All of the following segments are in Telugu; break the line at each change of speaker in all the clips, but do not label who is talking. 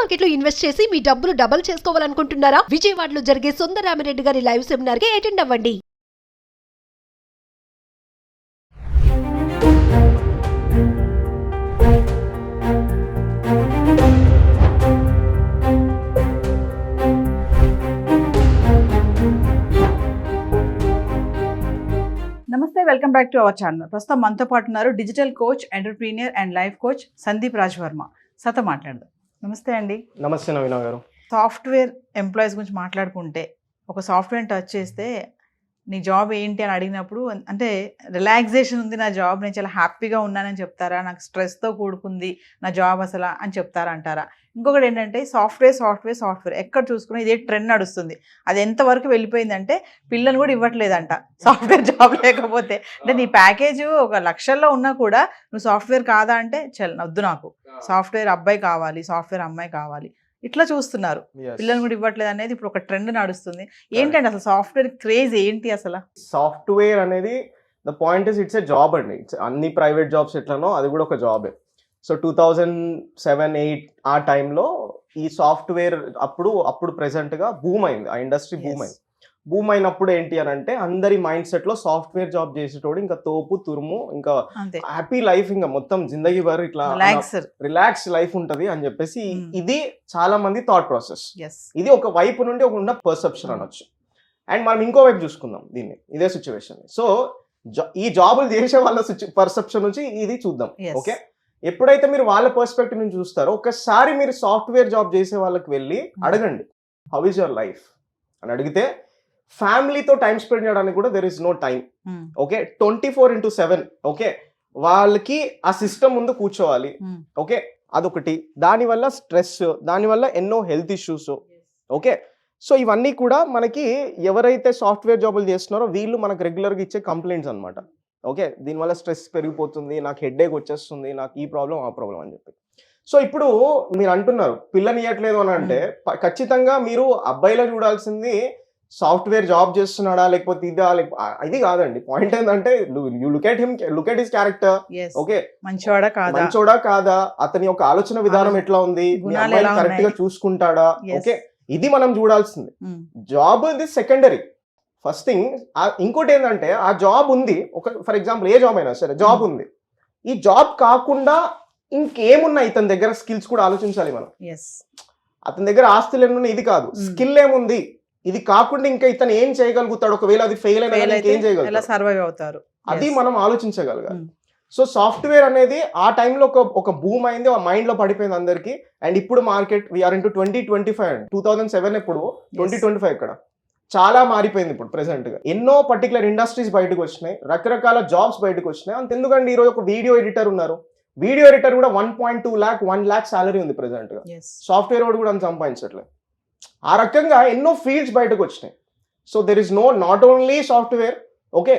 మార్కెట్ లో ఇన్వెస్ట్ చేసి మీ డబ్బులు డబుల్ చేసుకోవాలనుకుంటున్నారా? విజయవాడలో జరిగే సుందరరామిరెడ్డి గారి లైవ్ సెమినార్ కి అటెండ్ అవ్వండి.
నమస్తే, welcome back to our channel. ప్రస్తుతం మనతో పాటు ఉన్నారు digital coach, entrepreneur and life coach Sandeep Raj Varma. సతో మాట్లాడదాం. నమస్తే అండి.
నమస్తే నవీన గారు.
సాఫ్ట్వేర్ ఎంప్లాయీస్ గురించి మాట్లాడుకుంటే, ఒక సాఫ్ట్వేర్ టచ్ చేస్తే నీ జాబ్ ఏంటి అని అడిగినప్పుడు, అంటే రిలాక్సేషన్ ఉంది నా జాబ్, నేను చాలా హ్యాపీగా ఉన్నానని చెప్తారా, నాకు స్ట్రెస్తో కూడుకుంది నా జాబ్ అసలు అని చెప్తారా అంటారా? ఇంకొకటి ఏంటంటే సాఫ్ట్వేర్ ఎక్కడ చూసుకున్నా ఇదే ట్రెండ్ నడుస్తుంది. అది ఎంతవరకు వెళ్ళిపోయిందంటే పిల్లలు కూడా ఇవ్వట్లేదంట సాఫ్ట్వేర్ జాబ్ లేకపోతే. అంటే నీ ప్యాకేజ్ ఒక లక్షల్లో ఉన్నా కూడా నువ్వు సాఫ్ట్వేర్ కాదా అంటే వద్దు, నాకు సాఫ్ట్వేర్ అబ్బాయి కావాలి, సాఫ్ట్వేర్ అమ్మాయి కావాలి, ఇట్లా చూస్తున్నారు. పిల్లలు కూడా ఇవ్వట్లేదు అనేది ఇప్పుడు ఒక ట్రెండ్ నడుస్తుంది. ఏంటంటే అసలు సాఫ్ట్వేర్ క్రేజ్ ఏంటి అసలు?
సాఫ్ట్వేర్ అనేది the point is it's a job అండి. అన్ని ప్రైవేట్ జాబ్స్ ఎట్లనో అది కూడా ఒక జాబే. సో 2007-8 ఆ టైంలో ఈ సాఫ్ట్వేర్ అప్పుడు ప్రెసెంట్గా బూమ్ అయింది, ఆ ఇండస్ట్రీ బూమ్ అయింది. బూమ్ అయినప్పుడు ఏంటి అని అంటే అందరి మైండ్ సెట్ లో సాఫ్ట్వేర్ జాబ్ చేసేటోడు ఇంకా తోపు తురుము, ఇంకా హ్యాపీ లైఫ్, ఇంకా మొత్తం జిందగీ వర్ ఇట్లా రిలాక్స్ లైఫ్ ఉంటది అని చెప్పేసి ఇది చాలా మంది థాట్ ప్రాసెస్. ఇది ఒక వైపు నుండి ఒక ఉన్న పర్సెప్షన్ అనొచ్చు. అండ్ మనం ఇంకో వైపు చూసుకుందాం దీన్ని, ఇదే సిచ్యువేషన్. సో ఈ జాబులు చేసే వాళ్ళ పర్సెప్షన్ నుంచి ఇది చూద్దాం. ఓకే, ఎప్పుడైతే మీరు వాళ్ళ పర్స్పెక్టివ్ నుంచి చూస్తారో ఒకసారి మీరు సాఫ్ట్వేర్ జాబ్ చేసే వాళ్ళకి వెళ్ళి అడగండి, హౌ ఈజ్ యువర్ లైఫ్ అని అడిగితే, ఫ్యామిలీతో టైం స్పెండ్ చేయడానికి కూడా there is no time. Okay, 24/7. Okay, వాళ్ళకి ఆ సిస్టమ్ ముందు కూర్చోవాలి. ఓకే, అదొకటి. దానివల్ల స్ట్రెస్, దానివల్ల ఎన్నో హెల్త్ ఇష్యూస్. ఓకే, సో ఇవన్నీ కూడా మనకి ఎవరైతే సాఫ్ట్వేర్ జాబులు చేస్తున్నారో వీళ్ళు మనకు రెగ్యులర్గా ఇచ్చే కంప్లైంట్స్ అనమాట. ఓకే, దీనివల్ల స్ట్రెస్ పెరిగిపోతుంది, నాకు హెడేక్ వచ్చేస్తుంది, నాకు ఈ ప్రాబ్లం ఆ ప్రాబ్లం అని చెప్పి. సో ఇప్పుడు మీరు అంటున్నారు పిల్లని ఇవ్వట్లేదు అని అంటే, ఖచ్చితంగా మీరు అబ్బాయిలో చూడాల్సింది సాఫ్ట్వేర్ జాబ్ చేస్తున్నాడా లేకపోతే ఇది కాదండి. పాయింట్ ఏంటంటే you look at his character. Okay, మంచోడా కాదా, అతని యొక్క ఆలోచన విధానం ఎట్లా ఉంది, కరెక్ట్ గా చూసుకుంటాడా. ఓకే, ఇది మనం చూడాల్సింది. జాబ్ ఇది సెకండరీ. First thing. ఇంకోటి ఏంటంటే ఆ జాబ్ ఉంది, ఒక ఫర్ ఎగ్జాంపుల్ ఏ జాబ్ అయినా సరే జాబ్ ఉంది, ఈ జాబ్ కాకుండా ఇంకేమున్నాయి ఇతని దగ్గర స్కిల్స్ కూడా ఆలోచించాలి మనం. అతని దగ్గర ఆస్తులు ఏమున్నాయి, ఇది కాదు, స్కిల్ ఏముంది, ఇది కాకుండా ఇంకా ఇతను ఏం చేయగలుగుతాడు, ఒకవేళ అది ఫెయిల్ అయినా ఏం చేయగలుగుతాడు, అది మనం ఆలోచించగలగాలి. సో సాఫ్ట్వేర్ అనేది ఆ టైంలో ఒక బూమ్ అయింది, ఆ మైండ్ లో పడిపోయింది అందరికి. అండ్ ఇప్పుడు మార్కెట్ వీఆర్ ఇంటూ 2025. 2007 ఎప్పుడు, 2025 ఇక్కడ చాలా మారిపోయింది. ఇప్పుడు ప్రెసెంట్ గా ఎన్నో పర్టికులర్ ఇండస్ట్రీస్ బయటకు వచ్చినాయి, రకరకాల జాబ్స్ బయటకు వచ్చినాయి. అంతెందుకండి, ఈరోజు ఒక వీడియో ఎడిటర్ ఉన్నారు, వీడియో ఎడిటర్ కూడా 1.2 lakh 1 lakh సాలరీ ఉంది ప్రెసెంట్ గా. సాఫ్ట్వేర్ వాడు కూడా అంత సంపాదించట్లేదు. ఆ రకంగా ఎన్నో ఫీల్డ్స్ బయటకు వచ్చినాయి. So there is not only software. Okay,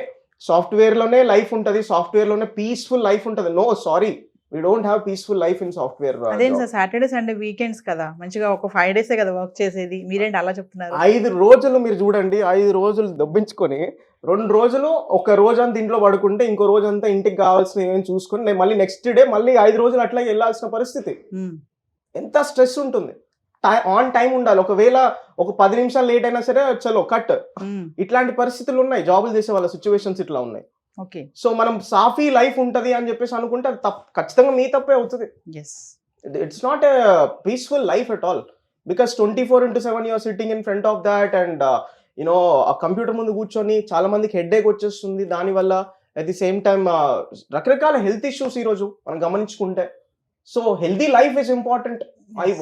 software లోనే లైఫ్ ఉంటుంది, సాఫ్ట్వేర్ లోనే పీస్ఫుల్ లైఫ్ ఉంటుంది. No, sorry, we don't have peaceful life in software.
అదేం సార్, సాటర్డే సండే వీకెండ్స్ కదా, మంచిగా ఒక 5 days కదా వర్క్ చేసేది, మీరేంటి అలా చెప్తున్నారు?
5 రోజులు మీరు చూడండి, 5 రోజులు దబ్బించుకొని 2 రోజులు ఒక రోజంతా ఇంట్లో పడుకుంటే ఇంకో రోజంతా ఇంటికి కావాల్సిన ఏమైనా చూసుకొని నేను మళ్ళీ నెక్స్ట్ డే మళ్ళీ 5 రోజులు అట్లా వెళ్ళాల్సిన పరిస్థితి. ఎంత స్ట్రెస్ ఉంటుంది. ఆన్ టైం ఉండాలి, ఒకవేళ ఒక 10 నిమిషాలు లేట్ అయినా సరే చలో కట్. ఇట్లాంటి పరిస్థితులు ఉన్నాయి, జాబులు చేసే వాళ్ళ సిచ్యువేషన్స్ ఇట్లా ఉన్నాయి.
ఓకే,
సో మనం సాఫీ లైఫ్ ఉంటది అని చెప్పేసి అనుకుంటే అది ఖచ్చితంగా మీ తప్పే అవుతుంది. It's not a peaceful life at all, because 24/7 you're sitting in front of that and you know ఆ కంప్యూటర్ ముందు కూర్చొని చాలా మందికి హెడేక్ వచ్చేస్తుంది దానివల్ల. అట్ ది సేమ్ టైమ్ రకరకాల హెల్త్ ఇష్యూస్ ఈరోజు మనం గమనించుకుంటే. So healthy life is important.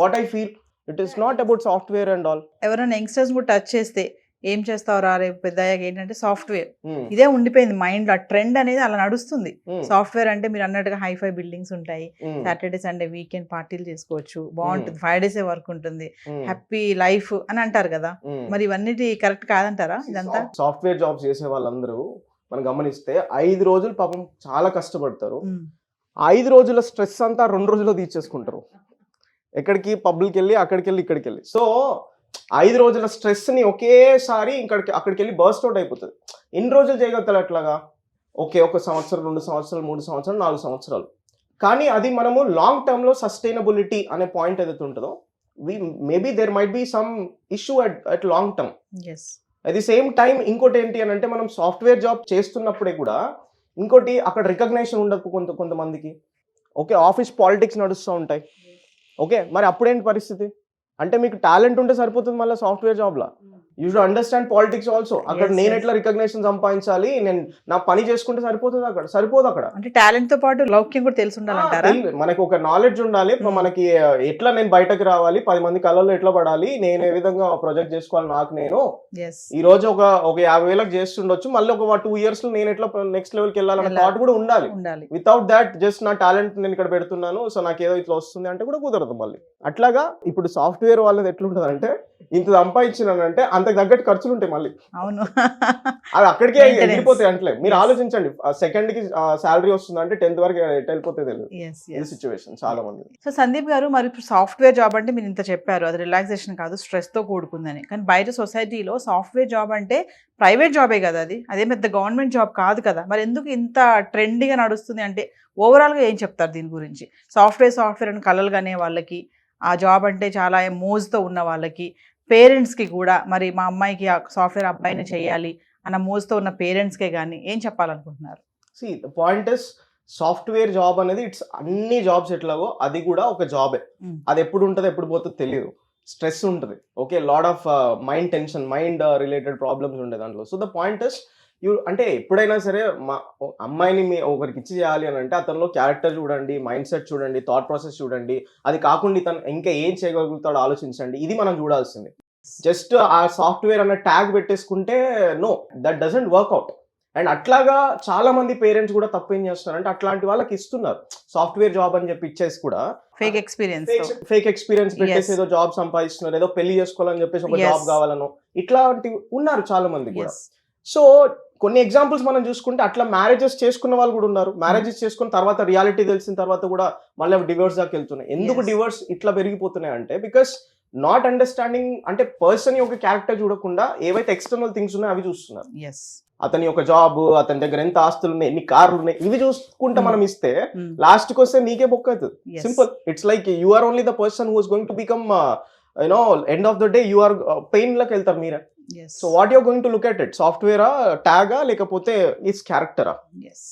What I feel, it is not about software and all.
ఎవరైనా యంగ్స్టర్స్ కూడా టచ్ చేస్తే ఏం చేస్తావురా రేపు పెద్దయ్యాక ఏంటంటే సాఫ్ట్వేర్, ఇదే ఉండిపోయింది మైండ్ లో. ఆ ట్రెండ్ అనేది అలా నడుస్తుంది. సాఫ్ట్వేర్ అంటే మీరు అన్నట్టుగా హైఫై బిల్డింగ్స్ ఉంటాయి, సాటర్డే సండే వీకెండ్ పార్టీలు చేసుకోవచ్చు, బాగుంటుంది, 5 days వర్క్ ఉంటుంది, హ్యాపీ లైఫ్ అని అంటారు కదా. మరి ఇవన్నీ కరెక్ట్ కాదంటారా? ఇదంతా
సాఫ్ట్వేర్ జాబ్స్ చేసే వాళ్ళందరూ మనం గమనిస్తే 5 రోజులు పాపం చాలా కష్టపడతారు. 5 రోజుల స్ట్రెస్ అంతా 2 రోజుల్లో తీర్చేసుకుంటారు. ఎక్కడికి, పబ్లిక్ వెళ్ళి, అక్కడికి వెళ్ళి, ఇక్కడికి వెళ్ళి. సో 5 రోజుల స్ట్రెస్ ని ఒకేసారి అక్కడికి వెళ్ళి బర్స్ట్ అవుట్ అయిపోతుంది. ఎన్ని రోజులు చేయగలుగుతారు అట్లాగా? ఓకే, 1 సంవత్సరం, 2 సంవత్సరాలు, 3 సంవత్సరాలు, 4 సంవత్సరాలు. కానీ అది మనము లాంగ్ టర్మ్ లో సస్టైనబిలిటీ అనే పాయింట్ ఏదైతే ఉంటుందో maybe there might be some issue at long term.
Yes
at the same time ఇంకోటి ఏంటి అని అంటే, మనం సాఫ్ట్వేర్ జాబ్ చేస్తున్నప్పుడే కూడా ఇంకోటి అక్కడ రికగ్నైజేషన్ ఉండదు కొంతమందికి. ఓకే, ఆఫీస్ పాలిటిక్స్ నడుస్తూ ఉంటాయి. ఓకే, మరి అప్పుడేంటి పరిస్థితి అంటే, మీకు టాలెంట్ ఉంటే సరిపోతుంది మళ్ళీ సాఫ్ట్వేర్ జాబ్లో. You should understand politics also. అక్కడ నేను ఎట్లా రికగ్నైజేషన్ సంపాదించాలి, నేను నా పని చేసుకుంటే సరిపోతుంది, సరిపోదు అక్కడ.
అంటే టాలెంట్ తో పాటు లౌక్యం కూడా తెలిసి ఉండాలంటారా?
మనకి ఒక నాలెడ్జ్ ఉండాలి. మనకి ఎట్లా నేను బయటకు రావాలి, 10 మంది కళ్ళల్లో ఎట్లా పడాలి, నేను ఏ విధంగా ప్రొజెక్ట్ చేసుకోవాలి, నాకు నేను ఈ రోజు ఒక 50,000 చేస్తుండొచ్చు, మళ్ళీ ఒక 2 years లో నేను ఎట్లా నెక్స్ట్ లెవెల్కి వెళ్ళాలన్న థాట్ కూడా ఉండాలి. వితౌట్ దాట్ జస్ట్ నా టాలెంట్ నేను ఇక్కడ పెడుతున్నాను, సో నాకు ఏదో ఇట్లా వస్తుంది అంటే కూడా కుదరదు మళ్ళీ. అట్లాగా ఇప్పుడు సాఫ్ట్వేర్ వాళ్ళది ఎట్లుంటది అంటే, ఇంత సంపాదించినానంటే అంతకు తగ్గట్టు ఖర్చులు ఉంటాయి మళ్ళీ.
అవును,
అది అక్కడికే వెళ్ళిపోతాయి. అంటే మీరు ఆలోచించండి, సెకండ్ కి శాలరీ వస్తుంది అంటే 10th వరకు వెళ్ళిపోతే తెలియదు. ఈ సిచ్యువేషన్ చాలా మంది.
సో సందీప్ గారు, మరి ఇప్పుడు సాఫ్ట్వేర్ జాబ్ అంటే మీరు ఇంత చెప్పారు, అది రిలాక్సేషన్ కాదు, స్ట్రెస్ తో కూడుకుందని. కానీ బయట సొసైటీలో సాఫ్ట్వేర్ జాబ్ అంటే ప్రైవేట్ జాబే కదా, అదే పెద్ద గవర్నమెంట్ జాబ్ కాదు కదా. మరి ఎందుకు ఇంత ట్రెండీగా నడుస్తుంది అంటే, ఓవరాల్ గా ఏం చెప్తారు దీని గురించి? సాఫ్ట్వేర్ అని కలలు కనే వాళ్ళకి, ఆ జాబ్ అంటే చాలా మోజుతో ఉన్న వాళ్ళకి, పేరెంట్స్కి కూడా, మరి మా అమ్మాయికి సాఫ్ట్వేర్ అబ్బాయిని చేయాలి అన్న మోజుతో ఉన్న పేరెంట్స్కే కానీ ఏం చెప్పాలనుకుంటున్నారు?
See the point is, software job అనేది ఇట్స్ అన్ని జాబ్స్ ఎట్లాగో అది కూడా ఒక జాబే. అది ఎప్పుడు ఉంటుంది ఎప్పుడు పోతుందో తెలియదు. స్ట్రెస్ ఉంటుంది. Okay, lot of mind tension, mind related problems ఉంటాయి దాంట్లో. సో ద పాయింట్ ఇస్, అంటే ఎప్పుడైనా సరే మా అమ్మాయిని ఒకరికి ఇచ్చి చేయాలి అని అంటే, అతనిలో క్యారెక్టర్ చూడండి, మైండ్ సెట్ చూడండి, థాట్ ప్రాసెస్ చూడండి. అది కాకుండా ఇతను ఇంకా ఏం చేయగలుగుతాడో ఆలోచించండి. ఇది మనం చూడాల్సింది. జస్ట్ ఆ సాఫ్ట్వేర్ అన్న ట్యాగ్ పెట్టేసుకుంటే no, that doesn't work out. And అట్లాగా చాలా మంది పేరెంట్స్ కూడా తప్పు ఏం చేస్తున్నారంటే, అట్లాంటి వాళ్ళకి ఇస్తున్నారు సాఫ్ట్వేర్ జాబ్ అని చెప్పి ఇచ్చేసి కూడా ఫేక్ ఎక్స్పీరియన్స్ పెట్టేసి ఏదో జాబ్ సంపాదిస్తున్నారు, ఏదో పెళ్లి చేసుకోవాలని చెప్పేసి ఒక జాబ్ కావాలనో, ఇట్లాంటి ఉన్నారు చాలా మంది కూడా. సో కొన్ని ఎగ్జాంపుల్స్ మనం చూసుకుంటే, అట్లా మ్యారేజెస్ చేసుకున్న వాళ్ళు కూడా ఉన్నారు. మ్యారేజెస్ చేసుకున్న తర్వాత రియాలిటీ తెలిసిన తర్వాత కూడా మళ్ళీ డివోర్స్ దాకా వెళ్తున్నాయి. ఎందుకు డివోర్స్ ఇట్లా పెరిగిపోతున్నాయి అంటే, బికాస్ నాట్ అండర్స్టాండింగ్. అంటే పర్సన్ యొక్క క్యారెక్టర్ చూడకుండా ఏవైతే ఎక్స్టర్నల్ థింగ్స్ ఉన్నాయో అవి చూస్తున్నారు. అతని యొక్క జాబ్, అతని దగ్గర ఎంత ఆస్తులు ఉన్నాయి, ఎన్ని కార్లు ఉన్నాయి, ఇవి చూసుకుంటే మనం ఇస్తే లాస్ట్ కి వస్తే నీకే బొక్క అవుతుంది. Simple. It's like you are only the person who is going to become end of the day you are pain లోకి వెళ్తారు మీరే. So what you're going to look at it, సాఫ్ట్వేరా, ట్యాగా, లేకపోతే ఇస్ క్యారెక్టరా?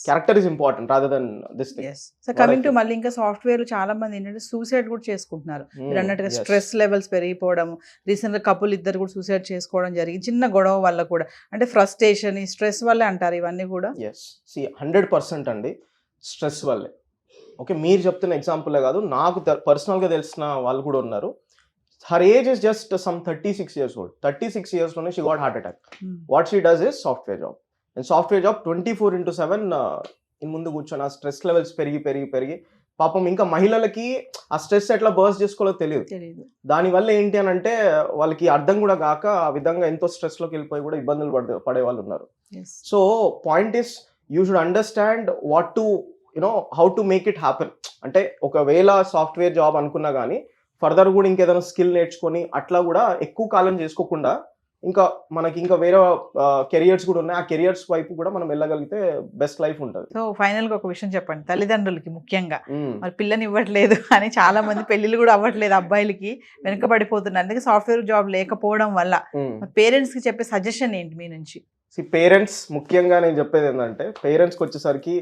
Character is important rather than this thing.
So coming to మళ్ళీ ఇంకా సాఫ్ట్వేర్ చాలా మంది ఏంటంటే సూసైడ్ కూడా చేసుకుంటున్నారు. మీరు అన్నట్టుగా స్ట్రెస్ లెవెల్స్ పెరిగిపోవడం, రీసెంట్ గా కపుల్ ఇద్దరు కూడా సూసైడ్ చేసుకోవడం జరిగింది, చిన్న గొడవ వల్ల కూడా. అంటే ఫ్రస్ట్రేషన్, ఈ స్ట్రెస్ వల్లే అంటారు ఇవన్నీ కూడా?
100% అండి, స్ట్రెస్ వల్లే. ఓకే, మీరు చెప్తున్న ఎగ్జాంపులే కాదు, నాకు పర్సనల్ గా తెలిసిన వాళ్ళు కూడా ఉన్నారు. Her age is just some 36 years old. 36 years లోనే she got heart attack. What she does is software job. And software job 24/7 in ముందు కూర్చొని ఆ స్ట్రెస్ లెవెల్స్ పెరిగి పాపం ఇంకా మహిళలకి ఆ స్ట్రెస్ ఎట్లా బర్స్ట్ చేసుకోవాలో తెలియదు. దానివల్ల ఏంటి అని అంటే, వాళ్ళకి అర్థం కూడా కాక ఆ విధంగా ఎంతో స్ట్రెస్ లోకి వెళ్ళిపోయి కూడా ఇబ్బందులు పడే వాళ్ళు ఉన్నారు. So point is, you should understand what to how to make it happen. అంటే ఒకవేళ సాఫ్ట్వేర్ జాబ్ అనుకున్నా కానీ ఫర్దర్ కూడా ఇంకేదైనా స్కిల్ నేర్చుకొని అట్లా కూడా ఎక్కువ కాలం చేసుకోకుండా ఇంకా మనకి ఇంకా వేరే కెరియర్స్ కూడా ఉన్నాయి. ఆ కెరియర్స్ వైపు కూడా మనం వెళ్ళగలిగితే బెస్ట్ లైఫ్ ఉంటుంది.
సో ఫైనల్ గా ఒక విషయం చెప్పండి, తల్లిదండ్రులకి ముఖ్యంగా, మరి పిల్లని ఇవ్వట్లేదు అని చాలా మంది పెళ్లిళ్ళు కూడా అవ్వట్లేదు, అబ్బాయిలకి వెనుకబడిపోతున్నారు అందుకే సాఫ్ట్వేర్ జాబ్ లేకపోవడం వల్ల. పేరెంట్స్ కి చెప్పే సజెషన్ ఏంటి మీ నుంచి?
పేరెంట్స్ ముఖ్యంగా నేను చెప్పేది ఏంటంటే, పేరెంట్స్కి వచ్చేసరికి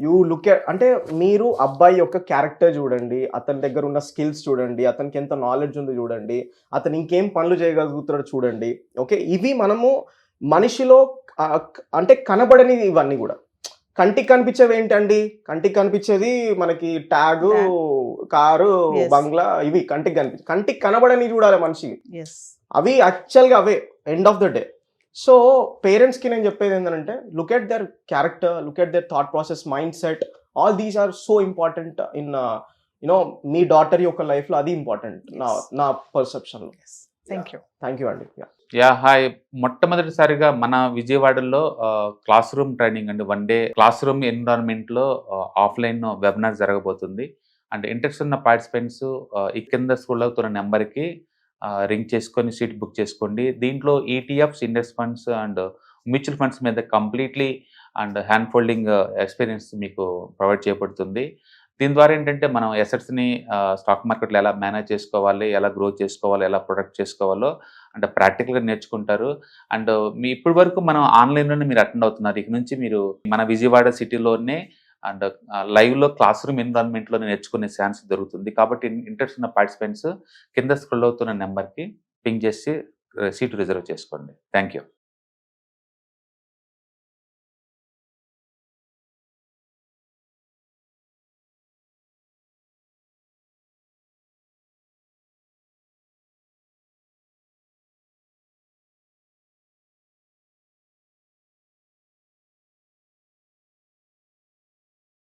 యూ లుక్ ఎట్, అంటే మీరు అబ్బాయి యొక్క క్యారెక్టర్ చూడండి, అతని దగ్గర ఉన్న స్కిల్స్ చూడండి, అతనికి ఎంత నాలెడ్జ్ ఉందో చూడండి, అతను ఇంకేం పనులు చేయగలుగుతాడో చూడండి. ఓకే, ఇవి మనము మనిషిలో అంటే కనబడని, ఇవన్నీ కూడా కంటికి కనిపించేవి ఏంటండి, కంటికి కనిపించేది మనకి ట్యాగు, కారు, బంగ్లా, ఇవి కంటికి కనబడని చూడాలి మనిషికి. అవి యాక్చువల్గా అవే end of the day. So పేరెంట్స్కి నేను చెప్పేది ఏంటంటే, look at their character, look at their thought process, mind set, all these are so important in మీ డాటర్ యొక్క లైఫ్లో. అది ఇంపార్టెంట్ నా పర్సెప్షన్లో. థ్యాంక్ యూ అండి.
హాయ్, మొట్టమొదటిసారిగా మన విజయవాడలో క్లాస్ రూమ్ ట్రైనింగ్ అండి, 1 day క్లాస్ రూమ్ ఎన్విరాన్మెంట్లో ఆఫ్లైన్ వెబినార్ జరగబోతుంది. అండ్ ఇంట్రెస్ట్ ఉన్న పార్టిసిపెంట్స్ ఈ కింద స్కూల్ అవుతున్న నెంబర్కి రింగ్ చేసుకొని సీట్ బుక్ చేసుకోండి. దీంట్లో ETFs, index funds and mutual funds మీద completely and hand holding experience మీకు ప్రొవైడ్ చేయబడుతుంది. దీని ద్వారా ఏంటంటే మనం ఎసెట్స్ని స్టాక్ మార్కెట్లో ఎలా మేనేజ్ చేసుకోవాలి, ఎలా గ్రో చేసుకోవాలి, ఎలా ప్రొడక్ట్ చేసుకోవాలో అంటే ప్రాక్టికల్గా నేర్చుకుంటారు. అండ్ మీ ఇప్పటి వరకు మనం ఆన్లైన్లోనే మీరు అటెండ్ అవుతున్నారు. ఇక నుంచి మీరు మన విజయవాడ సిటీలోనే అండ్ లైవ్లో క్లాస్ రూమ్ ఎన్విరాన్మెంట్లో నేర్చుకునే ఛాన్స్ దొరుకుతుంది. కాబట్టి ఇంట్రెస్ట్ ఉన్న పార్టిసిపెంట్స్ కింద స్క్రోల్ అవుతున్న నెంబర్కి పింగ్ చేసి సీటు రిజర్వ్ చేసుకోండి. Thank you.